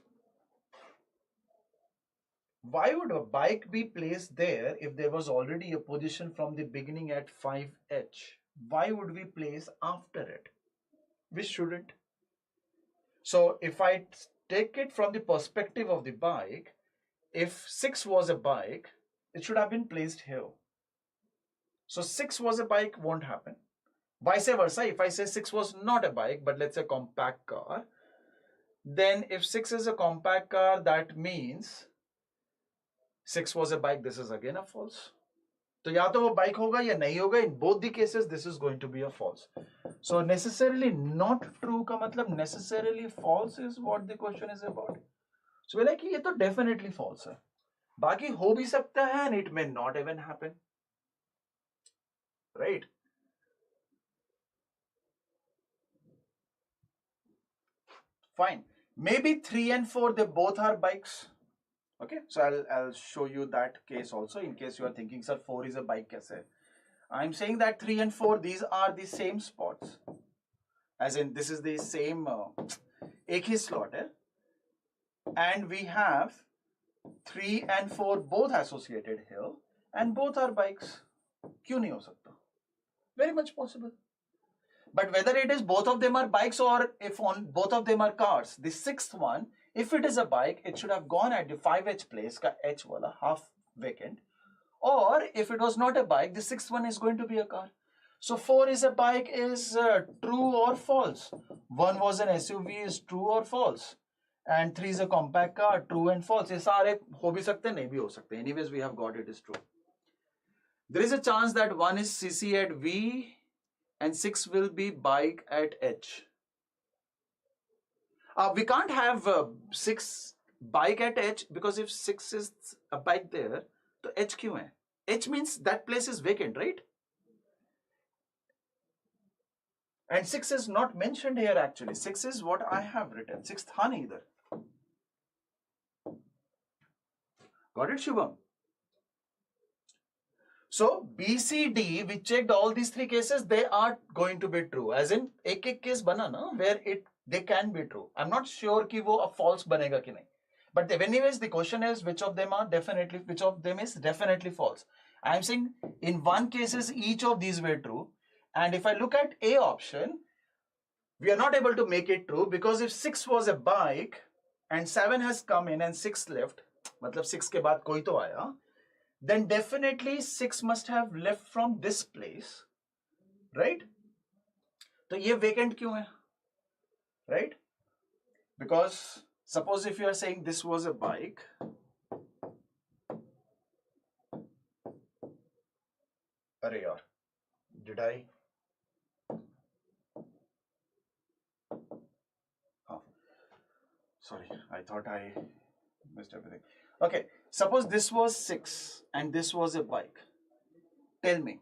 why would a bike be placed there if there was already a position from the beginning at 5h? Why would we place after it? We shouldn't. So if I take it from the perspective of the bike, if 6 was a bike, it should have been placed here. So 6 was a bike won't happen. Vice versa, if I say 6 was not a bike, but let's say compact car, then if 6 is a compact car, that means 6 was a bike. This is again a false. तो या तो वो bike होगा या नहीं होगा. In both the cases, this is going to be a false. So necessarily not true का मतलब necessarily false is what the question is about. So we're like, ये तो definitely false है. बाकी हो भी सकता है and it may not even happen. Right? Fine. Maybe 3 and 4, they both are bikes. Okay, so I'll show you that case also, in case you are thinking, sir, 4 is a bike kaise? I'm saying that 3 and 4, these are the same spots. As in, this is the same ek hi slot hai. And we have 3 and 4 both associated here, and both are bikes. Kyun nahi ho sakta? Very much possible. But whether it is both of them are bikes or if on both of them are cars, the sixth one, if it is a bike, it should have gone at the 5h place, ka h wala, half vacant. Or if it was not a bike, the sixth one is going to be a car. So 4 is a bike is true or false. 1 was an SUV is true or false. And 3 is a compact car, true and false. ये सारे हो भी सकते, नहीं भी हो सकते. Anyways, we have got it is true. There is a chance that 1 is CC at V and 6 will be bike at H. We can't have 6 bike at H, because if 6 is a bike there, तो H क्यों है? H means that place is vacant, right? And 6 is not mentioned here actually. 6 is what I have written. 6 था नहीं इधर. Got it, Shubham? So B, C, D, we checked all these 3 cases, they are going to be true. As in, एक case बना ना, where they can be true. I'm not sure कि वो a false बनेगा कि नहीं. But anyways, the question is which of them is definitely false. I'm saying in one cases each of these were true. And if I look at A option, we are not able to make it true, because if 6 was a bike and 7 has come in and 6 left, मतलब 6 के बाद कोई तो आया, then definitely 6 must have left from this place, right? तो ये vacant क्यों है, right? Because suppose if you are saying this was a bike, अरे यार, did I? Oh, sorry, I thought I missed everything. Okay, suppose this was 6 and this was a bike. Tell me,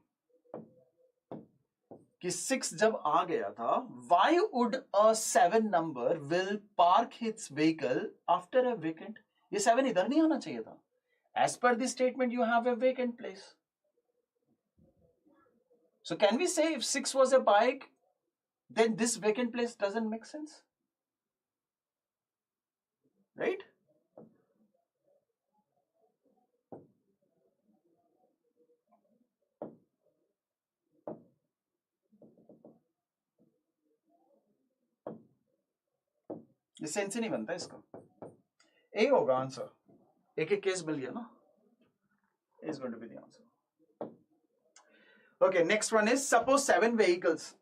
कि 6 जब आ गया था, why would a 7 number will park its vehicle after a vacant? ये 7 इधर नहीं आना चाहिए था. As per the statement, you have a vacant place. So can we say if 6 was a bike, then this vacant place doesn't make sense? Right? ये sense ही नहीं बनता इसका. ए होगा आंसर. एक केस मिल गया ना, is going to be the answer. Okay, next one is suppose 7 vehicles,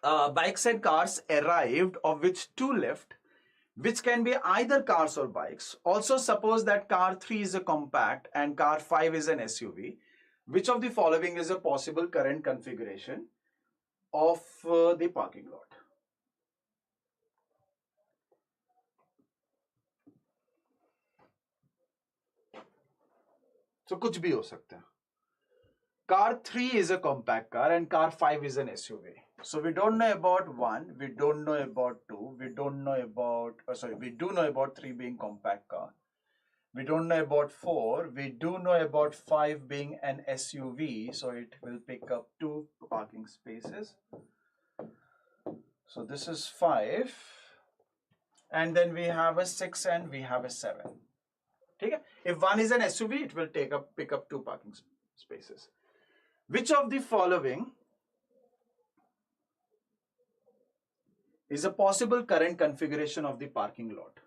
bikes and cars arrived, of which 2 left, which can be either cars or bikes. Also suppose that car 3 is a compact and car 5 is an SUV. Which of the following is a possible current configuration of the parking lot? So कुछ भी हो सकता है. Car 3 is a compact car and car 5 is an SUV. So we don't know about 1, we don't know about 2, we don't know about, we do know about 3 being compact car. We don't know about 4, we do know about 5 being an SUV, so it will pick up 2 parking spaces. So this is 5, and then we have a 6 and we have a 7. Okay? If 1 is an SUV, it will pick up 2 parking spaces. Which of the following is a possible current configuration of the parking lot?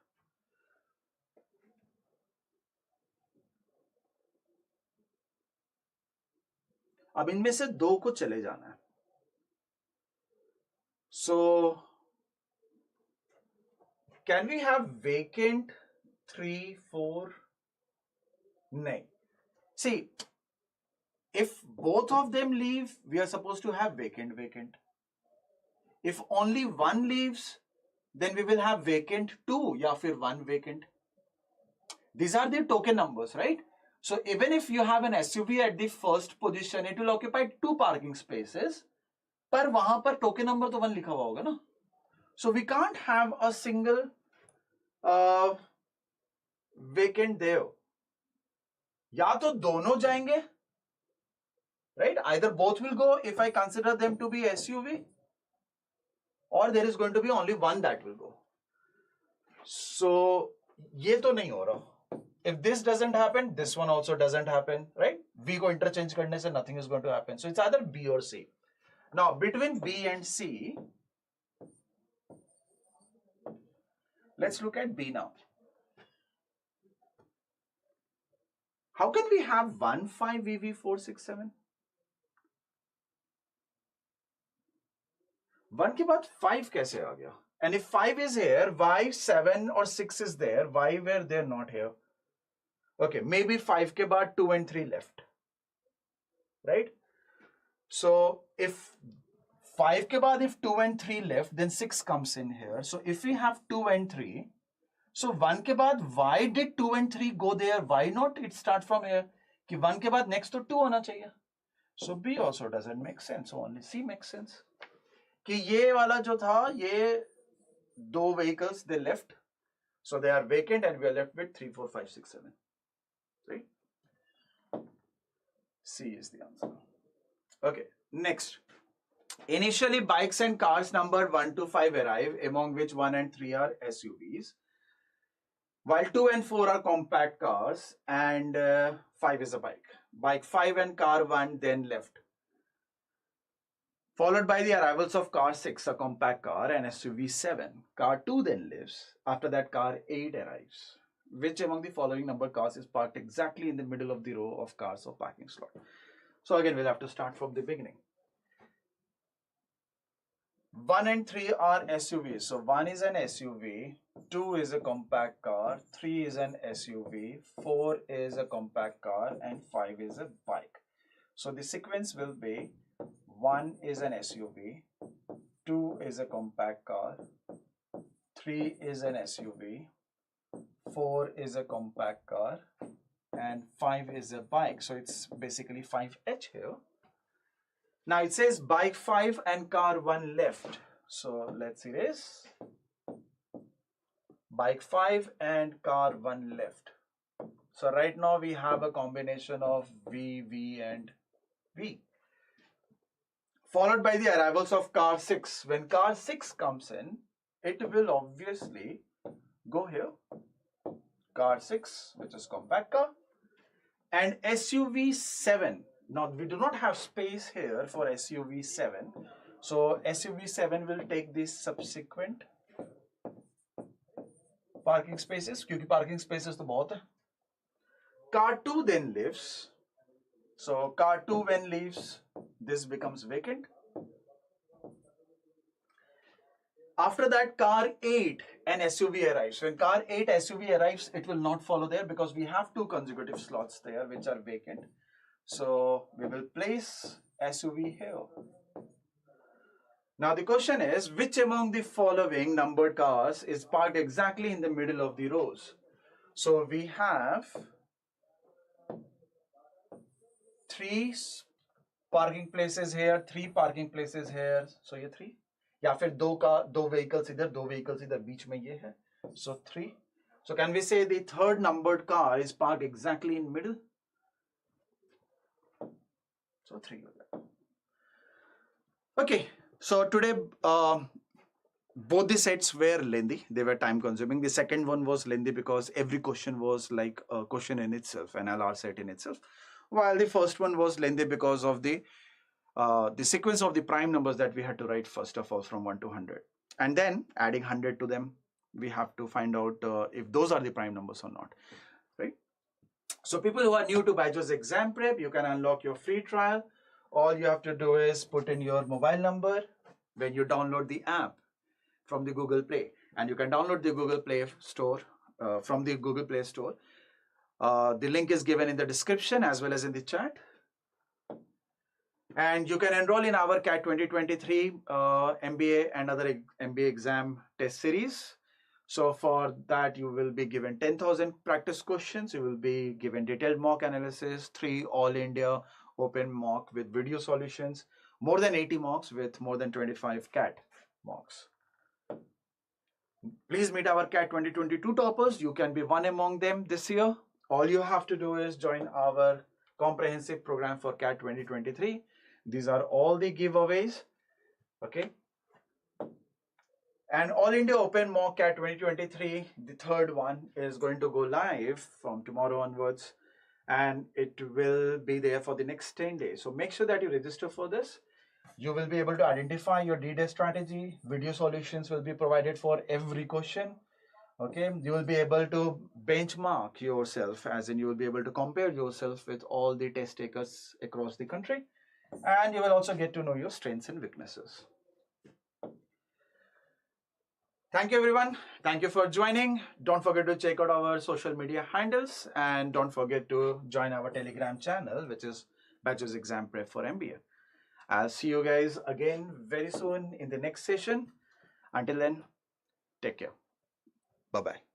अब इनमें से 2 को चले जाना है. So can we have vacant 3, 4? No. See, if both of them leave, we are supposed to have vacant. If only 1 leaves, then we will have vacant 2 या फिर 1 vacant. These are the token numbers, right? So even if you have an SUV at the first position, it will occupy 2 parking spaces. पर वहां पर token number तो 1 लिखा हुआ होगा ना. So we can't have a single vacant there. या तो दोनों जाएंगे, right? Either both will go if I consider them to be SUV, or there is going to be only 1 that will go. So ये तो नहीं हो रहा. If this doesn't happen, this one also doesn't happen, right? V को interchange करने से nothing is going to happen. So it's either B or C. Now between B and C, let's look at B now. How can we have 1, 5, VV, 4, 6, 7? 1 के बाद 5 कैसे आ गया? And if 5 is here, why 7 or 6 is there? Why were they not here? Okay, maybe 5 के बाद 2 and 3 left, right? So if 5 के बाद if 2 and 3 left, then 6 comes in here. So if we have 2 and 3, so 1 के बाद why did 2 and 3 go there? Why not it start from here? कि 1 के बाद next to 2 होना चाहिए. So B also doesn't make sense. So only C makes sense. कि ये वाला जो था, ये 2 vehicles they left. So they are vacant and we are left with 3, 4, 5, 6, 7. Right? C is the answer. Okay, next. Initially, bikes and cars numbered 1 to 5 arrive, among which 1 and 3 are SUVs, while 2 and 4 are compact cars and 5 is a bike. Bike 5 and car 1 then left, followed by the arrivals of car 6, a compact car, and SUV 7. Car 2 then leaves. After that, car 8 arrives. Which among the following number cars is parked exactly in the middle of the row of cars or parking slot? So again, we'll have to start from the beginning. 1 and 3 are SUVs. So 1 is an SUV, 2 is a compact car, 3 is an SUV, 4 is a compact car, and 5 is a bike. So the sequence will be 1 is an SUV, 2 is a compact car, 3 is an SUV, 4 is a compact car, and 5 is a bike. So it's basically 5H here. Now it says bike 5 and car 1 left. So let's erase. Bike 5 and car 1 left. So right now we have a combination of V, V and V. Followed by the arrivals of car 6. When car 6 comes in, it will obviously go here. Car 6, which is compact car, and SUV 7. Now we do not have space here for SUV 7. So SUV 7 will take these subsequent parking spaces, क्योंकि parking spaces तो बहुत है. Car 2 then leaves. So car 2 when leaves, this becomes vacant. After that, car 8 and SUV arrives. When car 8 SUV arrives, it will not follow there because we have 2 consecutive slots there which are vacant. So we will place SUV here. Now the question is, which among the following numbered cars is parked exactly in the middle of the rows? So we have 3 parking places here, 3 parking places here. So ये 3 या फिर दो vehicles इधर, 2 vehicles इधर, बीच में ये है. So 3. So can we say the third numbered car is parked exactly in middle? So 3. Okay. So today both the sets were lengthy. They were time consuming. The second one was lengthy because every question was like a question in itself, an LR set in itself. While the first one was lengthy because of the sequence of the prime numbers that we had to write first of all from 1 to 100. And then adding 100 to them, we have to find out if those are the prime numbers or not, right? So people who are new to BYJU'S exam prep, you can unlock your free trial. All you have to do is put in your mobile number when you download the app from the Google Play. And you can download the Google Play Store from the Google Play Store. The link is given in the description as well as in the chat. And you can enroll in our CAT 2023 MBA and other MBA exam test series. So for that, you will be given 10,000 practice questions. You will be given detailed mock analysis, 3 all India open mock with video solutions, more than 80 mocks with more than 25 CAT mocks. Please meet our CAT 2022 toppers. You can be one among them this year. All you have to do is join our comprehensive program for CAT 2023. These are all the giveaways, okay? And All India Open Mock CAT 2023, the third one, is going to go live from tomorrow onwards, and it will be there for the next 10 days. So make sure that you register for this. You will be able to identify your D-Day strategy. Video solutions will be provided for every question. Okay, you will be able to benchmark yourself, as in you will be able to compare yourself with all the test takers across the country. And you will also get to know your strengths and weaknesses. Thank you, everyone. Thank you for joining. Don't forget to check out our social media handles, and don't forget to join our Telegram channel, which is BYJU'S Exam Prep for MBA. I'll see you guys again very soon in the next session. Until then, take care. Bye-bye.